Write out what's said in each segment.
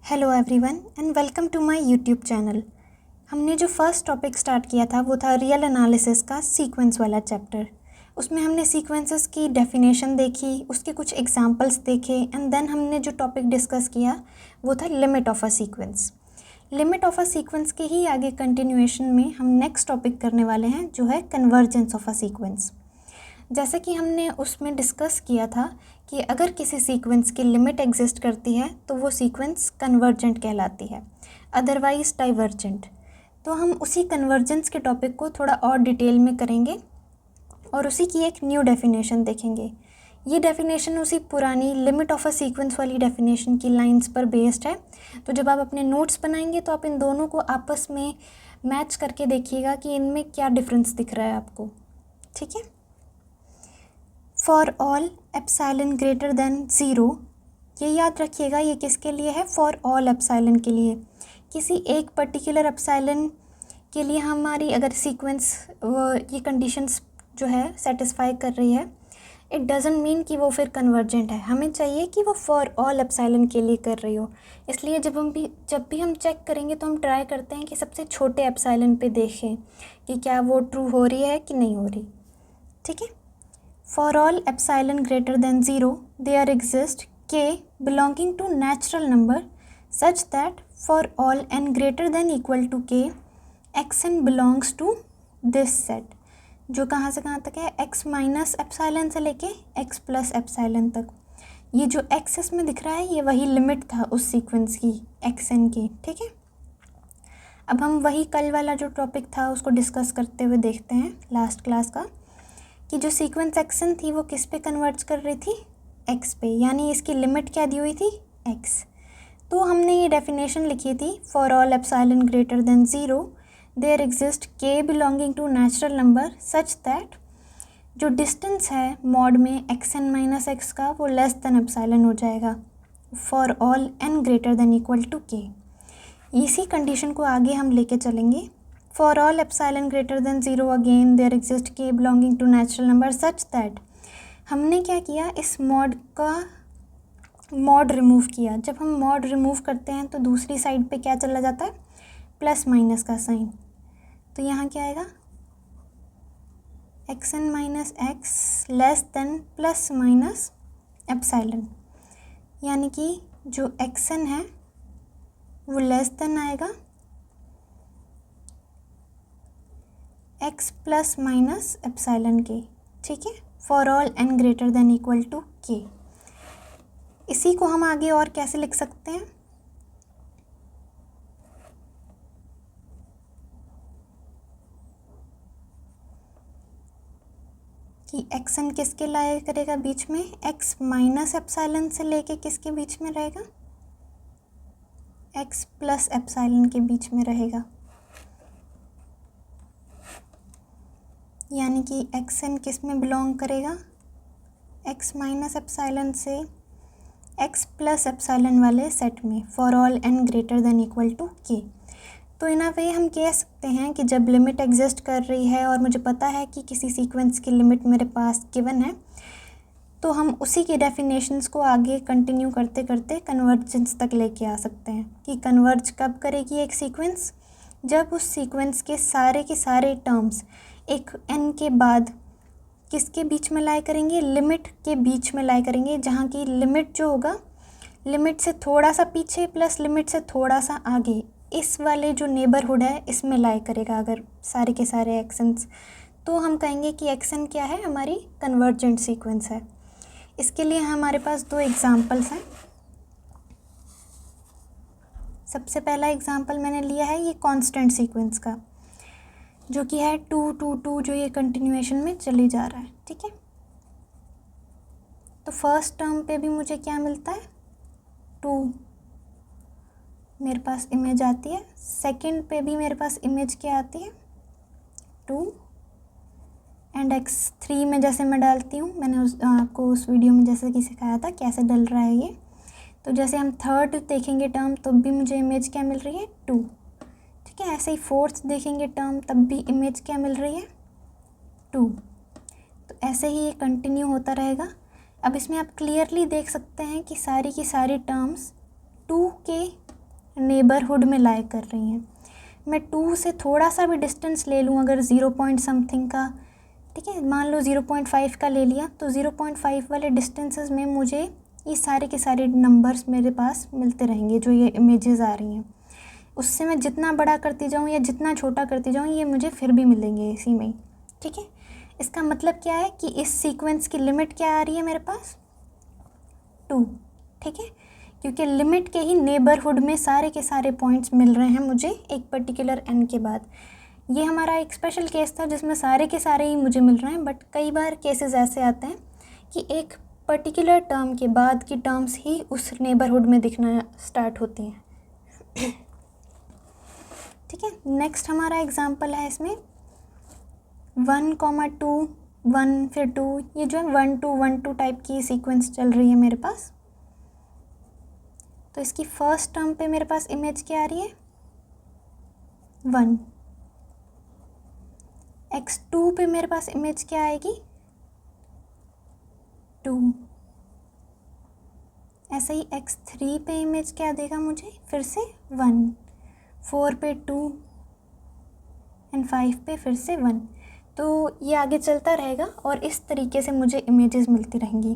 Hello everyone and welcome to my YouTube channel. हमने जो first topic start किया था वो था रियल एनालिसिस का सीक्वेंस वाला चैप्टर। उसमें हमने सीक्वेंसेस की डेफिनेशन देखी, उसके कुछ एग्जांपल्स देखे एंड देन हमने जो टॉपिक डिस्कस किया वो था limit of a sequence. Limit of a sequence के ही आगे कंटिन्यूएशन में हम नेक्स्ट टॉपिक करने वाले हैं जो है कन्वर्जेंस ऑफ अ सीक्वेंस। जैसे कि हमने उसमें डिस्कस किया था कि अगर किसी सीक्वेंस की लिमिट एग्जिस्ट करती है तो वो सीक्वेंस कन्वर्जेंट कहलाती है, अदरवाइज डाइवर्जेंट। तो हम उसी कन्वर्जेंस के टॉपिक को थोड़ा और डिटेल में करेंगे और उसी की एक न्यू डेफिनेशन देखेंगे। ये डेफिनेशन उसी पुरानी लिमिट ऑफ अ सीक्वेंस वाली डेफिनेशन की लाइंस पर बेस्ड है। तो जब आप अपने नोट्स बनाएंगे तो आप इन दोनों को आपस में मैच करके देखिएगा कि इनमें क्या डिफरेंस दिख रहा है आपको। ठीक है। For all epsilon greater than zero, ये याद रखिएगा, ये किसके लिए है? फॉर ऑल एप्साइलन के लिए। किसी एक पर्टिकुलर एप्साइलन के लिए हमारी अगर सीक्वेंस ये कंडीशंस जो है सेटिस्फाई कर रही है, इट डजंट मीन कि वो फिर कन्वर्जेंट है। हमें चाहिए कि वो फॉर ऑल एप्साइलन के लिए कर रही हो। इसलिए जब भी हम चेक करेंगे तो हम ट्राई करते हैं कि सबसे छोटे एप्साइलन पे देखें कि क्या वो ट्रू हो रही है कि नहीं हो रही। ठीक है। For all epsilon greater than 0, there exists k belonging to natural number such that for all n greater than equal to k, xn belongs to this set, जो कहाँ से कहाँ तक है? x माइनस एप्साइलन से लेके x प्लस एप्साइलन तक। ये जो x इसमें दिख रहा है ये वही लिमिट था उस सीक्वेंस की xn की। ठीक है। अब हम वही कल वाला जो टॉपिक था उसको डिस्कस करते हुए देखते हैं लास्ट क्लास का, कि जो सीक्वेंस एक्सन थी वो किस पे कन्वर्ट कर रही थी? x पे, यानी इसकी लिमिट क्या दी हुई थी? x। तो हमने ये डेफिनेशन लिखी थी, for all epsilon greater than zero there exist k belonging to natural number such that जो डिस्टेंस है मॉड में xn माइनस x का वो लेस देन एप्साइलन हो जाएगा for all n greater than equal to k। इसी condition को आगे हम लेके चलेंगे। For all epsilon greater than 0 again there exists k belonging to natural number such that, हमने क्या किया? इस मॉड का मॉड रिमूव किया। जब हम मॉड रिमूव करते हैं तो दूसरी साइड पे क्या चला जाता है? प्लस माइनस का साइन। तो यहाँ क्या आएगा? xn minus x less than plus minus epsilon, यानी कि जो xn है वो लेस देन आएगा x प्लस माइनस एप्साइलन के। ठीक है। For all n greater than equal to k। इसी को हम आगे और कैसे लिख सकते हैं? कि xn किसके लाया करेगा बीच में? x माइनस एप्साइलन से लेके किसके बीच में रहेगा? x प्लस एप्साइलन के बीच में रहेगा। यानी कि xn किस में बिलोंग करेगा? x माइनस एप्साइलन से x प्लस एप्साइलन वाले सेट में, for all n greater than equal to k। तो इन अ वे हम कह सकते हैं कि जब लिमिट एग्जिस्ट कर रही है और मुझे पता है कि किसी सीक्वेंस की लिमिट मेरे पास गिवन है, तो हम उसी के डेफिनेशंस को आगे कंटिन्यू करते करते कन्वर्जेंस तक लेके आ सकते हैं कि कन्वर्ज कब करेगी एक सीक्वेंस? जब उस सीक्वेंस के सारे टर्म्स एक n के बाद किसके बीच में लाई करेंगे? लिमिट के बीच में लाई करेंगे, जहाँ की लिमिट जो होगा लिमिट से थोड़ा सा पीछे प्लस लिमिट से थोड़ा सा आगे, इस वाले जो नेबरहुड है इसमें लाई करेगा अगर सारे के सारे एक्शंस। तो हम कहेंगे कि एक्शन क्या है? हमारी कन्वर्जेंट सीक्वेंस है। इसके लिए हमारे पास दो एग्जाम्पल्स हैं। सबसे पहला एग्जाम्पल मैंने लिया है ये कांस्टेंट सीक्वेंस का, जो कि है 2 2 2, जो ये कंटिन्यूएशन में चली जा रहा है। ठीक है। तो फर्स्ट टर्म पे भी मुझे क्या मिलता है? 2 मेरे पास इमेज आती है। सेकंड पे भी मेरे पास इमेज क्या आती है? 2 एंड x3 में जैसे मैं डालती हूँ, मैंने आपको उस वीडियो में जैसे कि सिखाया था कैसे डल रहा है ये। तो जैसे हम थर्ड देखेंगे टर्म तब भी मुझे इमेज क्या मिल रही है? 2। ठीक है। ऐसे ही फोर्थ देखेंगे टर्म तब भी इमेज क्या मिल रही है? 2। तो ऐसे ही ये कंटिन्यू होता रहेगा। अब इसमें आप क्लियरली देख सकते हैं कि सारी की सारी टर्म्स 2 के नेबरहुड में लाई कर रही हैं। मैं 2 से थोड़ा सा भी डिस्टेंस ले लूँ, अगर 0 पॉइंट समथिंग का, ठीक है, मान लो 0.5 का ले लिया, तो 0.5 वाले डिस्टेंसेस में मुझे ये सारे के सारे नंबर्स मेरे पास मिलते रहेंगे जो ये इमेजेस आ रही हैं। उससे मैं जितना बड़ा करती जाऊँ या जितना छोटा करती जाऊँ, ये मुझे फिर भी मिलेंगे इसी में ही, ठीक है। इसका मतलब क्या है कि इस सीक्वेंस की लिमिट क्या आ रही है मेरे पास, 2, ठीक है, क्योंकि लिमिट के ही नेबरहुड में सारे के सारे पॉइंट्स मिल रहे हैं मुझे एक पर्टिकुलर n के बाद। ये हमारा एक स्पेशल केस था जिसमें सारे के सारे ही मुझे मिल रहे हैं, बट कई बार केसेस ऐसे आते हैं कि एक पर्टिकुलर टर्म के बाद की टर्म्स ही उस नेबरहुड में दिखना स्टार्ट होती हैं, ठीक है। नेक्स्ट हमारा एग्जांपल है इसमें 1,2, 1 फिर 2, ये जो है 1 2 1 2 टाइप की सीक्वेंस चल रही है मेरे पास। तो इसकी फर्स्ट टर्म पे मेरे पास इमेज क्या आ रही है, 1। x2 पे मेरे पास इमेज क्या आएगी, 2। ऐसे ही x3 पे इमेज क्या देगा मुझे, फिर से 1, 4 पे 2 एंड 5 पे फिर से 1। तो ये आगे चलता रहेगा और इस तरीके से मुझे इमेजेस मिलती रहेंगी।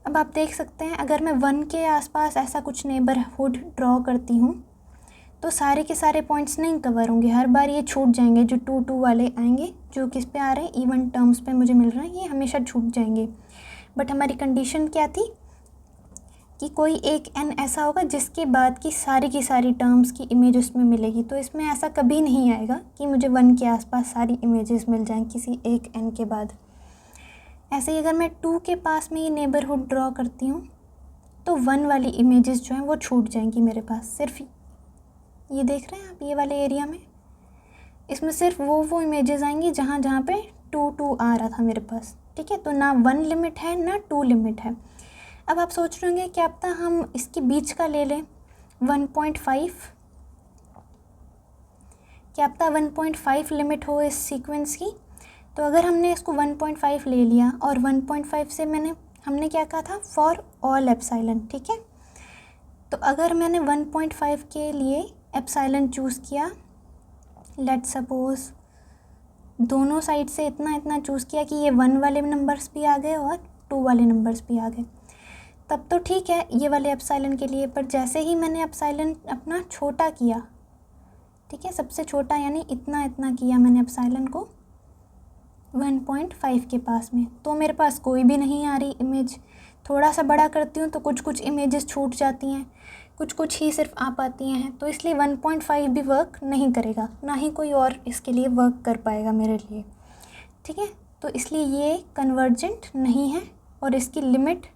अब आप देख सकते हैं, अगर मैं 1 के आसपास ऐसा कुछ नेबरहुड ड्रॉ करती हूँ तो सारे के सारे पॉइंट्स नहीं कवर होंगे, हर बार ये छूट जाएंगे। जो 2 2 वाले आएंगे जो किस पे आ रहे हैं, इवन टर्म्स पे मुझे मिल रहे हैं, ये हमेशा छूट जाएंगे। बट हमारी कंडीशन क्या थी कि कोई एक n ऐसा होगा जिसके बाद की सारी टर्म्स की इमेज उसमें मिलेगी। तो इसमें ऐसा कभी नहीं आएगा कि मुझे 1 के आसपास सारी इमेजेस मिल जाएं किसी एक n के बाद। ऐसे ही अगर मैं 2 के पास में ये नेबरहुड ड्रॉ करती हूँ तो 1 वाली इमेजेस जो हैं वो छूट जाएंगी मेरे पास। सिर्फ ये देख रहे हैं आप, ये वाले एरिया में इसमें सिर्फ वो इमेजेस आएंगी जहाँ जहाँ पे 2 2 आ रहा था मेरे पास, ठीक है। तो ना 1 लिमिट है ना 2 लिमिट है। अब आप सोच रहे होंगे क्या पता हम इसके बीच का ले लें 1.5, क्या पता 1.5 लिमिट हो इस सीक्वेंस की। तो अगर हमने इसको 1.5 ले लिया और 1.5 से हमने क्या कहा था, फॉर ऑल एप्सिलॉन, ठीक है। तो अगर मैंने 1.5 के लिए एप्सिलॉन चूज़ किया, लेट्स सपोज दोनों साइड से इतना इतना चूज़ किया कि ये 1 वाले नंबर्स भी आ गए और 2 वाले नंबर्स भी आ गए, तब तो ठीक है ये वाले एप्सिलॉन के लिए। पर जैसे ही मैंने एप्सिलॉन अपना छोटा किया, ठीक है, सबसे छोटा यानी इतना किया मैंने एप्सिलॉन को 1.5 के पास में, तो मेरे पास कोई भी नहीं आ रही इमेज। थोड़ा सा बड़ा करती हूँ तो कुछ इमेजेस छूट जाती हैं, कुछ ही सिर्फ आ पाती हैं। तो इसलिए 1.5 भी वर्क नहीं करेगा, ना ही कोई और इसके लिए वर्क कर पाएगा मेरे लिए, ठीक है। तो इसलिए ये कन्वर्जेंट नहीं है और इसकी लिमिट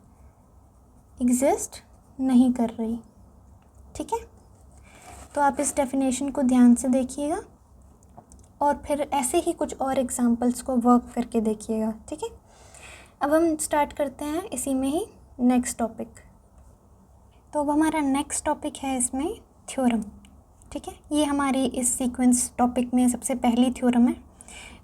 एग्जिस्ट नहीं कर रही, ठीक है। तो आप इस डेफिनेशन को ध्यान से देखिएगा और फिर ऐसे ही कुछ और एग्जांपल्स को वर्क करके देखिएगा, ठीक है। अब हम स्टार्ट करते हैं इसी में ही नेक्स्ट टॉपिक। तो अब हमारा नेक्स्ट टॉपिक है इसमें थ्योरम, ठीक है। ये हमारी इस सीक्वेंस टॉपिक में सबसे पहली थ्योरम है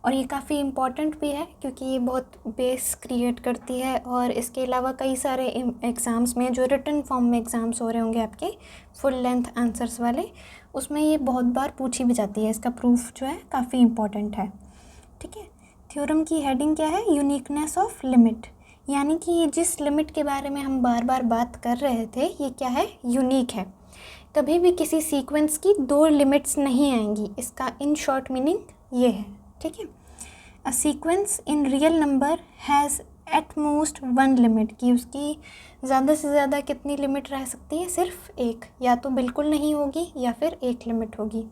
और ये काफ़ी इम्पॉर्टेंट भी है क्योंकि ये बहुत बेस क्रिएट करती है। और इसके अलावा कई सारे एग्ज़ाम्स में जो रिटन फॉर्म में एग्ज़ाम्स हो रहे होंगे आपके फुल लेंथ आंसर्स वाले, उसमें ये बहुत बार पूछी भी जाती है। इसका प्रूफ जो है काफ़ी इम्पॉर्टेंट है, ठीक है। थ्योरम की हेडिंग क्या है, यूनिकनेस ऑफ लिमिट, यानी कि ये जिस लिमिट के बारे में हम बार बार बात कर रहे थे ये क्या है, यूनिक है। कभी भी किसी सीक्वेंस की 2 लिमिट्स नहीं आएंगी, इसका इन शॉर्ट मीनिंग ये है, ठीक है। A sequence in real number has at most 1 limit, कि उसकी ज़्यादा से ज़्यादा कितनी लिमिट रह सकती है, सिर्फ 1, या तो बिल्कुल नहीं होगी या फिर 1 लिमिट होगी।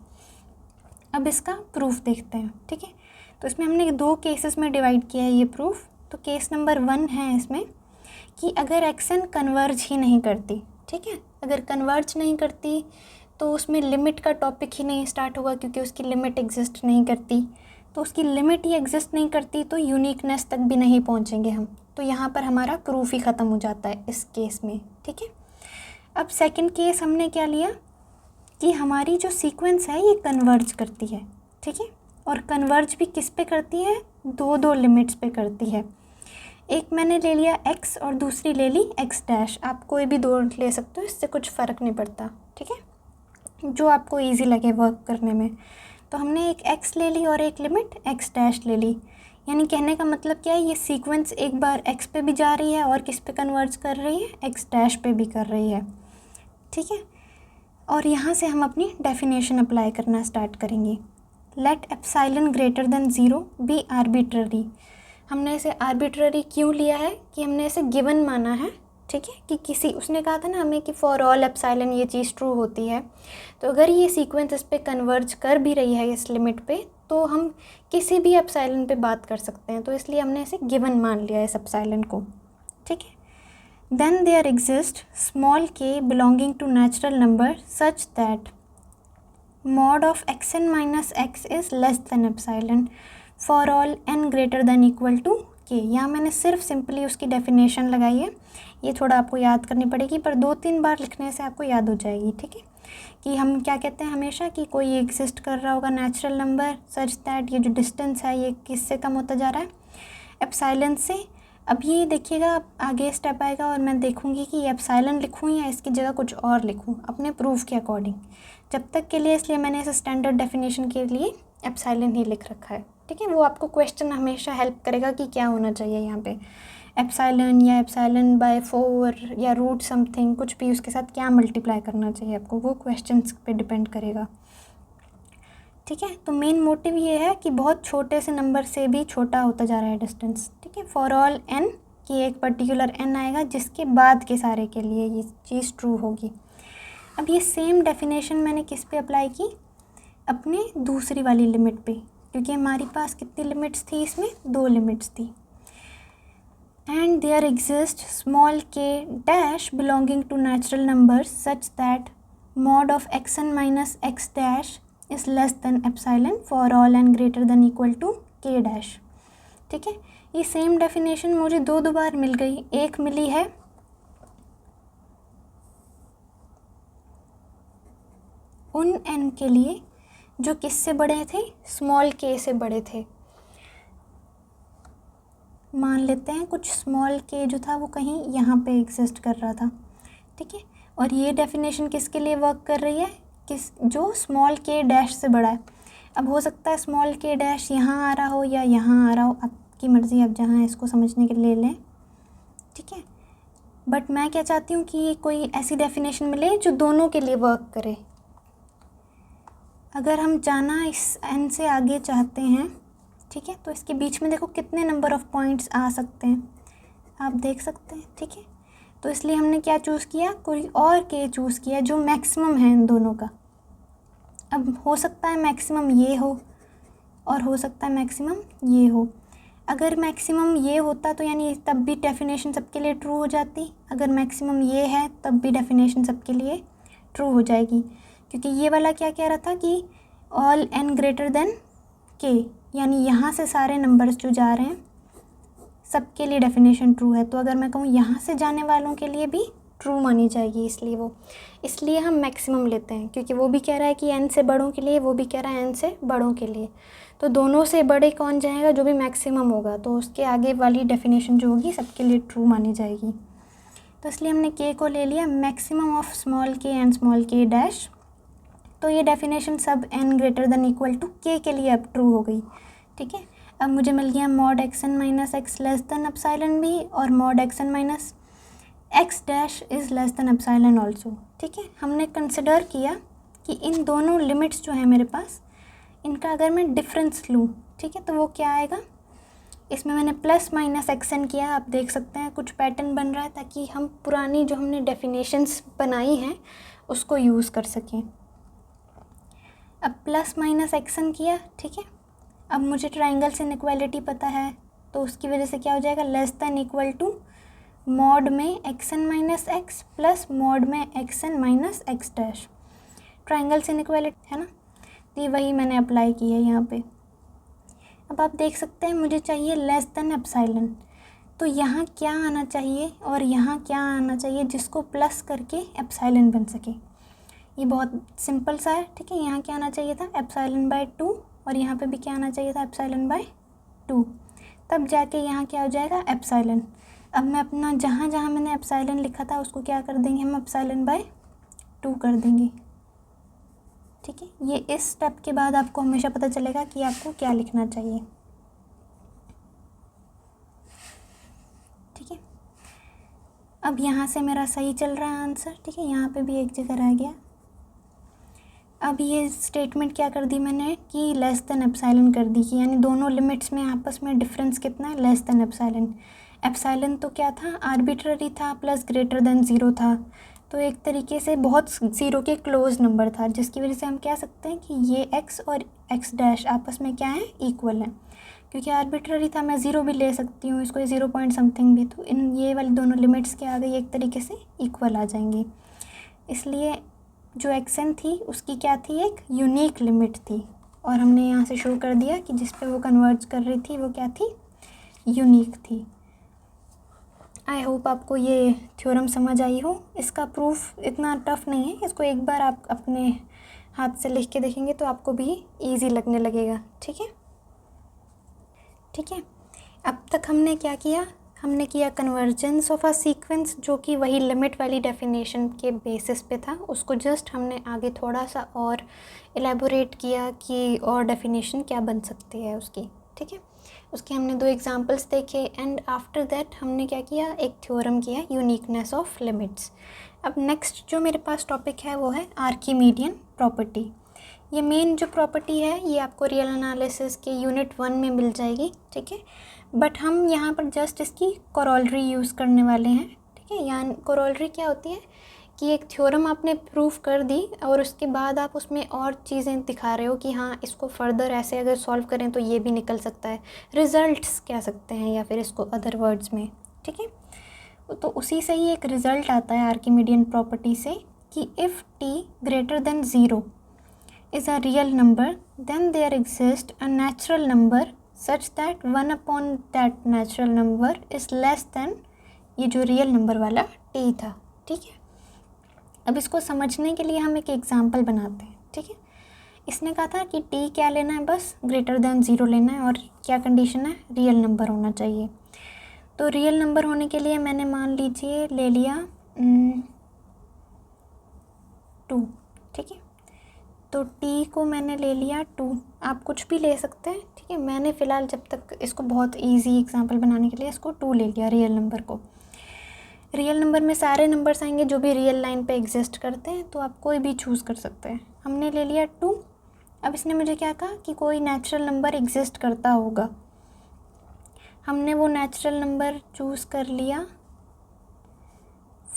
अब इसका प्रूफ देखते हैं, ठीक है। तो इसमें हमने 2 केसेस में डिवाइड किया है ये प्रूफ। तो केस नंबर 1 है इसमें कि अगर एक्शन कन्वर्ज ही नहीं करती, ठीक है, अगर कन्वर्ज नहीं करती तो उसमें लिमिट का टॉपिक ही नहीं स्टार्ट होगा क्योंकि उसकी लिमिट एग्जिस्ट नहीं करती। तो उसकी लिमिट ही एग्जिस्ट नहीं करती तो यूनिकनेस तक भी नहीं पहुंचेंगे हम। तो यहाँ पर हमारा प्रूफ ही ख़त्म हो जाता है इस केस में, ठीक है। अब सेकंड केस हमने क्या लिया कि हमारी जो सीक्वेंस है ये कन्वर्ज करती है, ठीक है। और कन्वर्ज भी किस पे करती है, 2 लिमिट्स पे करती है। एक मैंने ले लिया x और दूसरी ले ली x डैश, आप कोई भी 2 ले सकते हो, इससे कुछ फ़र्क नहीं पड़ता, ठीक है। जो आपको इजी लगे वर्क करने में। तो हमने एक x ले ली और एक लिमिट x डैश ले ली। यानी कहने का मतलब क्या है, ये सीक्वेंस एक बार x पे भी जा रही है और किस पे कन्वर्ज कर रही है, x डैश पे भी कर रही है। ठीक है, और यहाँ से हम अपनी डेफिनेशन अप्लाई करना स्टार्ट करेंगे। Let epsilon greater than 0 be arbitrary. हमने इसे आर्बिट्ररी क्यों लिया है कि हमने इसे गिवन माना है। ठीक है, कि किसी, उसने कहा था ना हमें कि फॉर ऑल एप्सिलॉन ये चीज़ ट्रू होती है। तो अगर ये सीक्वेंस इस पे कन्वर्ज कर भी रही है इस लिमिट पे, तो हम किसी भी एप्सिलॉन पे बात कर सकते हैं। तो इसलिए हमने इसे गिवन मान लिया इस एप्सिलॉन को। ठीक है, then there exists small k belonging to natural number such that mod of xn minus x is less than epsilon for all n greater than equal to k। यहाँ मैंने सिर्फ सिंपली उसकी डेफिनेशन लगाई है। ये थोड़ा आपको याद करनी पड़ेगी, पर 2-3 बार लिखने से आपको याद हो जाएगी। ठीक है, कि हम क्या कहते हैं हमेशा कि कोई एग्जिस्ट कर रहा होगा नेचुरल नंबर सच दैट ये जो डिस्टेंस है ये किससे कम होता जा रहा है, एप्सिलॉन से। अब ये देखिएगा, आगे स्टेप आएगा और मैं देखूंगी कि एप्सिलॉन लिखूं या इसकी जगह कुछ और लिखूं अपने प्रूफ के अकॉर्डिंग। जब तक के लिए इसलिए मैंने इस स्टैंडर्ड डेफिनेशन के लिए एप्सिलॉन ही लिख रखा है। ठीक है, वो आपको क्वेश्चन हमेशा हेल्प करेगा कि क्या होना चाहिए यहाँ पे, एप्सिलॉन या एप्सिलॉन बाय 4 या रूट समथिंग, कुछ भी उसके साथ क्या मल्टीप्लाई करना चाहिए आपको, वो क्वेश्चंस पे डिपेंड करेगा। ठीक है, तो मेन मोटिव ये है कि बहुत छोटे से नंबर से भी छोटा होता जा रहा है डिस्टेंस। ठीक है, फॉर ऑल n, कि एक पर्टिकुलर n आएगा जिसके बाद के सारे के लिए ये चीज़ ट्रू होगी। अब ये सेम डेफिनेशन मैंने किस पे अप्लाई की, अपने दूसरी वाली लिमिट पे, क्योंकि हमारे पास कितनी लिमिट्स थी, इसमें 2 लिमिट्स थी। And there exist small k dash belonging to natural numbers such that mod of xn minus x dash is less than epsilon for all n greater than equal to k dash. ठीक है, ये same definition मुझे 2 बार मिल गई। एक मिली है उन n के लिए जो किससे बड़े थे, स्मॉल k से बड़े थे। मान लेते हैं कुछ स्मॉल k जो था वो कहीं यहाँ पे एग्जिस्ट कर रहा था। ठीक है, और ये डेफिनेशन किसके लिए वर्क कर रही है, किस, जो स्मॉल k डैश से बड़ा है। अब हो सकता है स्मॉल k डैश यहाँ आ रहा हो या यहाँ आ रहा हो, आपकी मर्ज़ी, आप जहाँ इसको समझने के लिए लें। ठीक है, बट मैं क्या चाहती हूँ कि कोई ऐसी डेफिनेशन मिले जो दोनों के लिए वर्क करे। अगर हम जाना इस n से आगे चाहते हैं, ठीक है, तो इसके बीच में देखो कितने नंबर ऑफ़ पॉइंट्स आ सकते हैं, आप देख सकते हैं। ठीक है, तो इसलिए हमने क्या चूज़ किया, कोई और k चूज़ किया जो मैक्सिमम है इन दोनों का। अब हो सकता है मैक्सिमम ये हो और हो सकता है मैक्सिमम ये हो। अगर मैक्सिमम ये होता तो यानी तब भी डेफिनेशन सबके लिए ट्रू हो जाती। अगर मैक्सिमम ये है तब भी डेफिनेशन सबके लिए ट्रू हो जाएगी, क्योंकि ये वाला क्या कह रहा था कि all n greater then k, यानी यहाँ से सारे नंबर्स जो जा रहे हैं सबके लिए डेफिनेशन ट्रू है। तो अगर मैं कहूँ यहाँ से जाने वालों के लिए भी ट्रू मानी जाएगी, इसलिए हम मैक्सिमम लेते हैं, क्योंकि वो भी कह रहा है कि n से बड़ों के लिए, वो भी कह रहा है n से बड़ों के लिए। तो दोनों से बड़े कौन जाएगा, जो भी मैक्सिमम होगा, तो उसके आगे वाली डेफिनेशन जो होगी सबके लिए ट्रू मानी जाएगी। तो इसलिए हमने k को ले लिया maximum of small k and small k dash. तो ये डेफिनेशन सब n greater than equal to k के लिए अब ट्रू हो गई। ठीक है, अब मुझे मिल गया mod xn minus x less than epsilon भी, और mod xn minus x dash is less than epsilon also. ठीक है, हमने कंसिडर किया कि इन दोनों लिमिट्स जो है मेरे पास, इनका अगर मैं डिफरेंस लूँ, ठीक है, तो वो क्या आएगा, इसमें मैंने प्लस माइनस xn किया। आप देख सकते हैं कुछ पैटर्न बन रहा है, ताकि हम पुरानी जो हमने डेफिनेशंस बनाई हैं उसको यूज़ कर सकें। अब प्लस माइनस xn किया। ठीक है, अब मुझे ट्राइंगल्स इनइक्वालिटी पता है, तो उसकी वजह से क्या हो जाएगा, less than equal to mod में xn minus x plus mod में xn minus x dash. Triangles inequality है ना, तो ये वही मैंने अप्लाई की है यहाँ पे। अब आप देख सकते हैं मुझे चाहिए लेस देन एप्सिलॉन, तो यहाँ क्या आना चाहिए और यहाँ क्या आना चाहिए जिसको प्लस करके एप्सिलॉन बन सके। ये बहुत सिंपल सा है। ठीक है, यहाँ क्या आना चाहिए था, एप्सिलॉन बाय 2, और यहाँ पे भी क्या आना चाहिए था, एप्सिलॉन बाय 2। तब जाके यहाँ क्या हो जाएगा, एप्सिलॉन। अब मैं अपना जहाँ जहाँ मैंने एप्सिलॉन लिखा था उसको क्या कर देंगे हम, एप्सिलॉन बाय 2 कर देंगे। ठीक है, ये इस स्टेप के बाद आपको हमेशा पता चलेगा कि आपको क्या लिखना चाहिए। ठीक है, अब यहाँ से मेरा सही चल रहा है आंसर। ठीक है, यहाँ पे भी एक जगह रह गया। अब ये स्टेटमेंट क्या कर दी मैंने कि लेस देन एप्सिलॉन कर दी, कि यानी दोनों लिमिट्स में आपस में डिफरेंस कितना है, लेस देन एप्सिलॉन। एप्सिलॉन तो क्या था, आर्बिट्ररी था, प्लस ग्रेटर देन ज़ीरो था, तो एक तरीके से बहुत ज़ीरो के क्लोज नंबर था, जिसकी वजह से हम कह सकते हैं कि ये x और x डैश आपस में क्या है, इक्वल है। क्योंकि आर्बिट्ररी था, मैं ज़ीरो भी ले सकती हूँ इसको, 0 पॉइंट समथिंग भी, तो इन ये वाली दोनों लिमिट्स के आगे एक तरीके से इक्वल आ जाएंगे। इसलिए जो xn थी उसकी क्या थी, एक यूनिक लिमिट थी, और हमने यहाँ से शो कर दिया कि जिस पे वो कन्वर्ज कर रही थी वो क्या थी, यूनिक थी। आई होप आपको ये थ्योरम समझ आई हो। इसका प्रूफ इतना टफ नहीं है, इसको एक बार आप अपने हाथ से लिख के देखेंगे तो आपको भी इजी लगने लगेगा। ठीक है, ठीक है। अब तक हमने क्या किया, हमने किया कन्वर्जेंस ऑफ अ सीक्वेंस, जो कि वही लिमिट वाली डेफिनेशन के बेसिस पे था। उसको जस्ट हमने आगे थोड़ा सा और एलेबोरेट किया कि और डेफिनेशन क्या बन सकती है उसकी। ठीक है, उसके हमने 2 एग्जांपल्स देखे, एंड आफ्टर दैट हमने क्या किया, एक थ्योरम किया, यूनिकनेस ऑफ लिमिट्स। अब नेक्स्ट जो मेरे पास टॉपिक है वो है आर्किमीडियन प्रॉपर्टी। ये मेन जो प्रॉपर्टी है ये आपको रियल एनालिसिस के यूनिट 1 में मिल जाएगी। ठीक है, बट हम यहाँ पर जस्ट इसकी कोरोलरी यूज़ करने वाले हैं। ठीक है, यानी कोरोलरी क्या होती है कि एक थ्योरम आपने प्रूफ कर दी और उसके बाद आप उसमें और चीज़ें दिखा रहे हो कि हाँ इसको फर्दर ऐसे अगर सॉल्व करें तो ये भी निकल सकता है, रिज़ल्ट्स कह सकते हैं या फिर इसको अदर वर्ड्स में। ठीक है, तो उसी से ही एक रिज़ल्ट आता है आर्किमीडियन प्रॉपर्टी से कि if t greater than 0 is a real number, then there exists a natural number such that 1 upon that natural number is less than ये जो रियल नंबर वाला t था। ठीक है, अब इसको समझने के लिए हम एक एग्जांपल बनाते हैं। ठीक है, इसने कहा था कि t क्या लेना है, बस ग्रेटर देन 0 लेना है, और क्या कंडीशन है, रियल नंबर होना चाहिए। तो रियल नंबर होने के लिए मैंने मान लीजिए ले लिया 2। ठीक है, तो t को मैंने ले लिया 2, आप कुछ भी ले सकते हैं। ठीक है, मैंने फ़िलहाल जब तक इसको बहुत इजी एग्जांपल बनाने के लिए इसको 2 ले लिया, रियल नंबर को। रियल नंबर में सारे नंबर्स आएंगे जो भी रियल लाइन पे एग्जिस्ट करते हैं, तो आप कोई भी चूज़ कर सकते हैं। हमने ले लिया 2। अब इसने मुझे क्या कहा कि कोई नेचुरल नंबर एग्जिस्ट करता होगा। हमने वो नेचुरल नंबर चूज़ कर लिया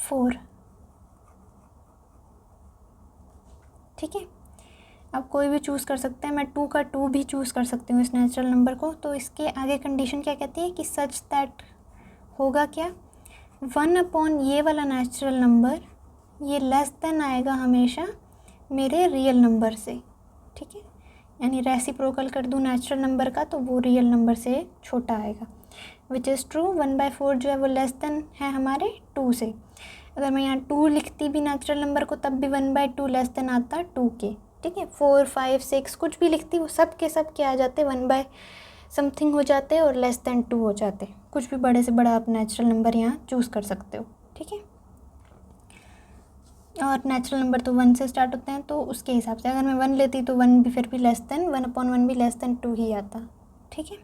4। ठीक है, आप कोई भी चूज़ कर सकते हैं, मैं 2 का 2 भी चूज़ कर सकती हूँ इस नेचुरल नंबर को। तो इसके आगे कंडीशन क्या कहती है कि सच दैट होगा क्या, 1 अपॉन ये वाला नेचुरल नंबर ये लेस देन आएगा हमेशा मेरे रियल नंबर से। ठीक है, यानी रेसिप्रोकल कर दूँ नेचुरल नंबर का तो वो रियल नंबर से छोटा आएगा, विच इज़ ट्रू। 1/4 जो है वो लेस देन है हमारे 2 से। अगर मैं यहाँ 2 लिखती भी नेचुरल नंबर को तब भी 1/2 लेस देन आता 2 के। ठीक है, 4, 5, 6 कुछ भी लिखती वो सब के सब क्या आ जाते 1/समथिंग हो जाते और लेस देन 2 हो जाते। कुछ भी बड़े से बड़ा आप नेचुरल नंबर यहाँ चूज़ कर सकते हो। ठीक है, और नेचुरल नंबर तो 1 से स्टार्ट होते हैं, तो उसके हिसाब से अगर मैं 1 लेती तो 1 भी फिर भी लेस देन 1/1 भी लेस देन 2 ही आता। ठीक है,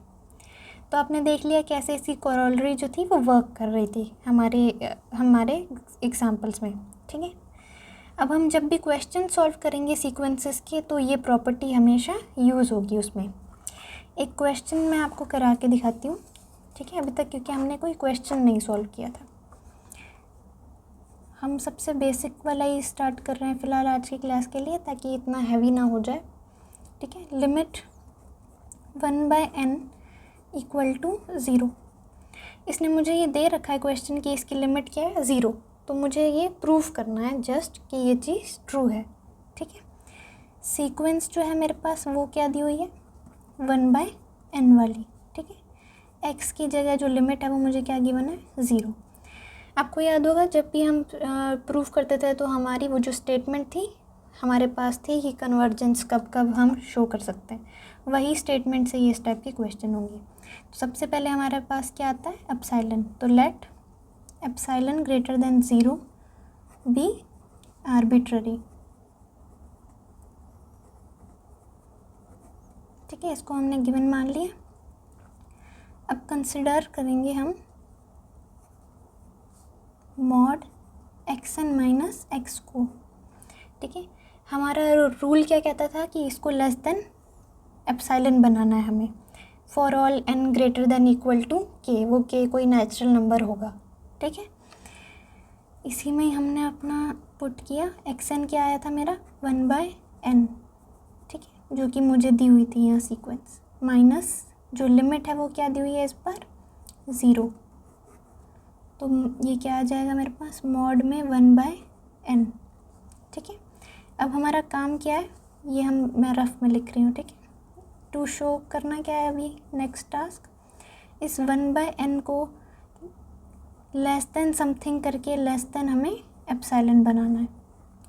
तो आपने देख लिया कैसे इसकी कोरोलरी जो थी वो वर्क कर रही थी हमारे एग्जाम्पल्स में। ठीक है, अब हम जब भी क्वेश्चन सॉल्व करेंगे सीक्वेंसेस के तो ये प्रॉपर्टी हमेशा यूज़ होगी उसमें। एक क्वेश्चन मैं आपको करा के दिखाती हूँ। ठीक है, अभी तक क्योंकि हमने कोई क्वेश्चन नहीं सॉल्व किया था, हम सबसे बेसिक वाला ही स्टार्ट कर रहे हैं फ़िलहाल आज की क्लास के लिए, ताकि इतना हैवी ना हो जाए। ठीक है, लिमिट 1/n = 0। इसने मुझे ये दे रखा है क्वेश्चन कि इसकी लिमिट क्या है, 0। तो मुझे ये प्रूफ करना है जस्ट कि ये चीज़ ट्रू है। ठीक है, सीक्वेंस जो है मेरे पास वो क्या दी हुई है, 1/n वाली। ठीक है, x की जगह जो लिमिट है वो मुझे क्या गिवन है, 0। आपको याद होगा जब भी हम प्रूफ करते थे तो हमारी वो जो स्टेटमेंट थी हमारे पास थी कि कन्वर्जेंस कब कब हम शो कर सकते हैं, वही स्टेटमेंट से ये इस टाइप के क्वेश्चन होंगे। तो सबसे पहले हमारे पास क्या आता है, एप्सिलॉन। तो let epsilon greater than 0 be arbitrary. ठीक है, इसको हमने गिवन मान लिया। अब कंसिडर करेंगे हम मॉड xn माइनस x को। ठीक है, हमारा रूल क्या कहता था कि इसको लेस देन एप्सिलॉन बनाना है हमें for all n greater than equal to k। वो k कोई नेचुरल नंबर होगा। ठीक है, इसी में हमने अपना पुट किया। xn क्या आया था मेरा 1/n। ठीक है, जो कि मुझे दी हुई थी यहाँ सीक्वेंस, माइनस जो लिमिट है वो क्या दी हुई है इस पर 0। तो ये क्या आ जाएगा मेरे पास मॉड में 1/n। ठीक है, अब हमारा काम क्या है, ये मैं रफ में लिख रही हूँ। ठीक है, टू शो करना क्या है अभी नेक्स्ट टास्क, इस 1/n को लेस देन समथिंग करके लेस देन हमें एप्सिलॉन बनाना है।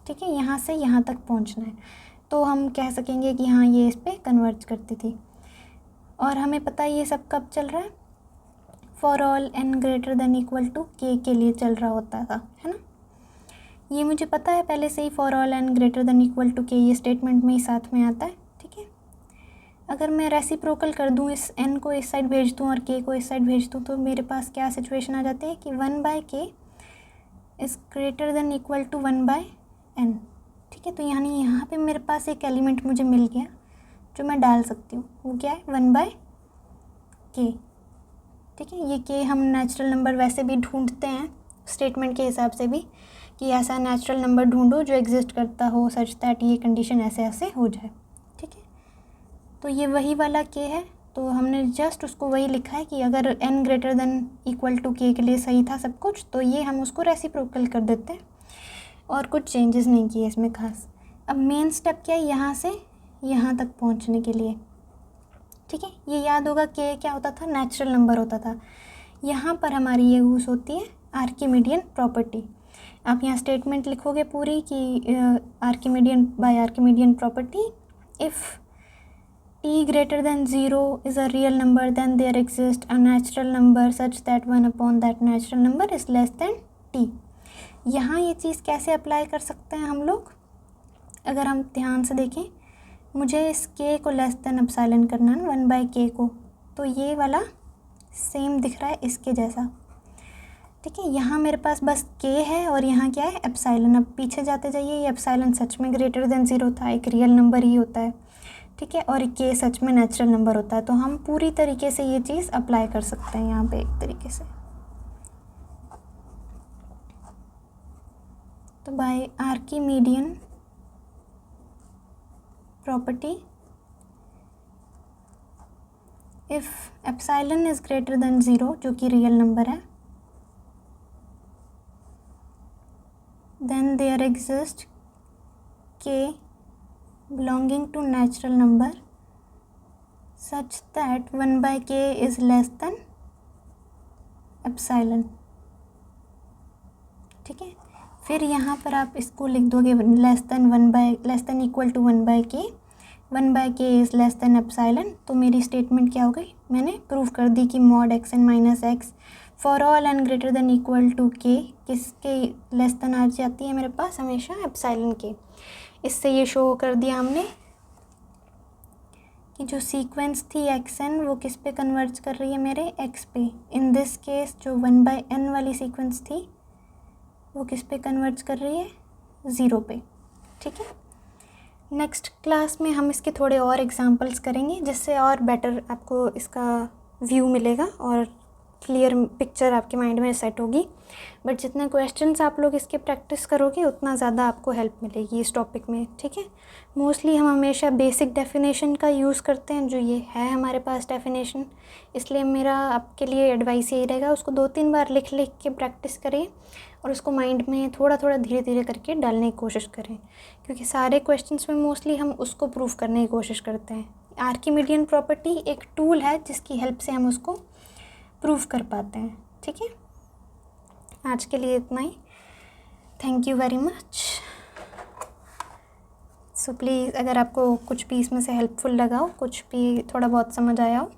ठीक है, यहाँ से यहाँ तक पहुँचना है। तो हम कह सकेंगे कि हाँ ये इस पर कन्वर्ज करती थी। और हमें पता है ये सब कब चल रहा है, for all n greater than equal to k के लिए चल रहा होता था, है ना। ये मुझे पता है पहले से ही, for all n greater than equal to k ये स्टेटमेंट में ही साथ में आता है। ठीक है, अगर मैं रेसिप्रोकल कर दूँ, इस n को इस साइड भेज दूँ और k को इस साइड भेज दूँ, तो मेरे पास क्या सिचुएशन आ जाती है कि 1/k is greater than equal to 1/n। ठीक है, तो यानी यहाँ पे मेरे पास एक एलिमेंट मुझे मिल गया जो मैं डाल सकती हूँ। वो क्या है 1/k। ठीक है, ये k हम नेचुरल नंबर वैसे भी ढूंढते हैं स्टेटमेंट के हिसाब से भी, कि ऐसा नेचुरल नंबर ढूंढो जो एग्जिस्ट करता हो सच दैट ये कंडीशन ऐसे ऐसे हो जाए। ठीक है, तो ये वही वाला k है। तो हमने जस्ट उसको वही लिखा है कि अगर n greater than equal to k के लिए सही था सब कुछ, तो ये हम उसको रेसिप्रोकल कर देते हैं और कुछ चेंजेस नहीं किए इसमें खास। अब मेन स्टेप क्या है, यहाँ से यहाँ तक पहुँचने के लिए। ठीक है, ये याद होगा k क्या होता था, नेचुरल नंबर होता था। यहाँ पर हमारी ये यूज़ होती है आर्किमिडियन प्रॉपर्टी। आप यहाँ स्टेटमेंट लिखोगे पूरी कि Archimedean property, if t greater than 0 is a real number, then there exists a natural number such that 1 upon that natural number is less than t। यहाँ ये चीज़ कैसे अप्लाई कर सकते हैं हम लोग, अगर हम ध्यान से देखें, मुझे इस k को लेस देन एप्सिलॉन करना है 1/k को, तो ये वाला सेम दिख रहा है इसके जैसा। ठीक है, यहाँ मेरे पास बस k है और यहाँ क्या है एप्सिलॉन। अब पीछे जाते जाइए, ये एप्सिलॉन सच में ग्रेटर देन 0 था, एक रियल नंबर ही होता है। ठीक है, और k सच में नेचुरल नंबर होता है। तो हम पूरी तरीके से ये चीज़ अप्लाई कर सकते हैं यहाँ पे एक तरीके से। तो by Archimedean property, if epsilon is greater than 0, जो कि रियल नंबर है, then there exist k belonging to natural number such that 1/k is less than epsilon. ठीक है, फिर यहाँ पर आप इसको लिख दोगे less than equal to 1/k, 1/k is less than epsilon. तो मेरी स्टेटमेंट क्या हो गई, मैंने प्रूव कर दी कि mod xn minus x for all n greater than equal to k किसके लेस देन आ जाती है मेरे पास हमेशा एप्सिलॉन के। इससे ये शो कर दिया हमने कि जो सीक्वेंस थी xn वो किस पे कन्वर्ज कर रही है, मेरे x पे। इन दिस केस जो 1/n वाली सीक्वेंस थी वो किस पे कन्वर्ज कर रही है, 0 पे। ठीक है, नेक्स्ट क्लास में हम इसके थोड़े और एग्जांपल्स करेंगे जिससे और बेटर आपको इसका व्यू मिलेगा और क्लियर पिक्चर आपके माइंड में सेट होगी। बट जितने क्वेश्चंस आप लोग इसके प्रैक्टिस करोगे उतना ज़्यादा आपको हेल्प मिलेगी इस टॉपिक में। ठीक है, मोस्टली हम हमेशा बेसिक डेफिनेशन का यूज़ करते हैं, जो ये है हमारे पास डेफिनेशन। इसलिए मेरा आपके लिए एडवाइस यही रहेगा, उसको 2-3 बार लिख के प्रैक्टिस करें और उसको माइंड में थोड़ा थोड़ा धीरे धीरे करके डालने की कोशिश करें, क्योंकि सारे क्वेश्चंस में मोस्टली हम उसको प्रूव करने की कोशिश करते हैं। आर्किमिडियन प्रॉपर्टी एक टूल है जिसकी हेल्प से हम उसको प्रूव कर पाते हैं। ठीक है, आज के लिए इतना ही। Thank you very much. So please अगर आपको कुछ भी इसमें से हेल्पफुल लगा हो, कुछ भी थोड़ा बहुत समझ आया हो,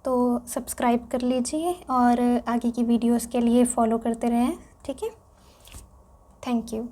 तो सब्सक्राइब कर लीजिए और आगे की वीडियोस के लिए फॉलो करते रहें। ठीक है, थैंक यू।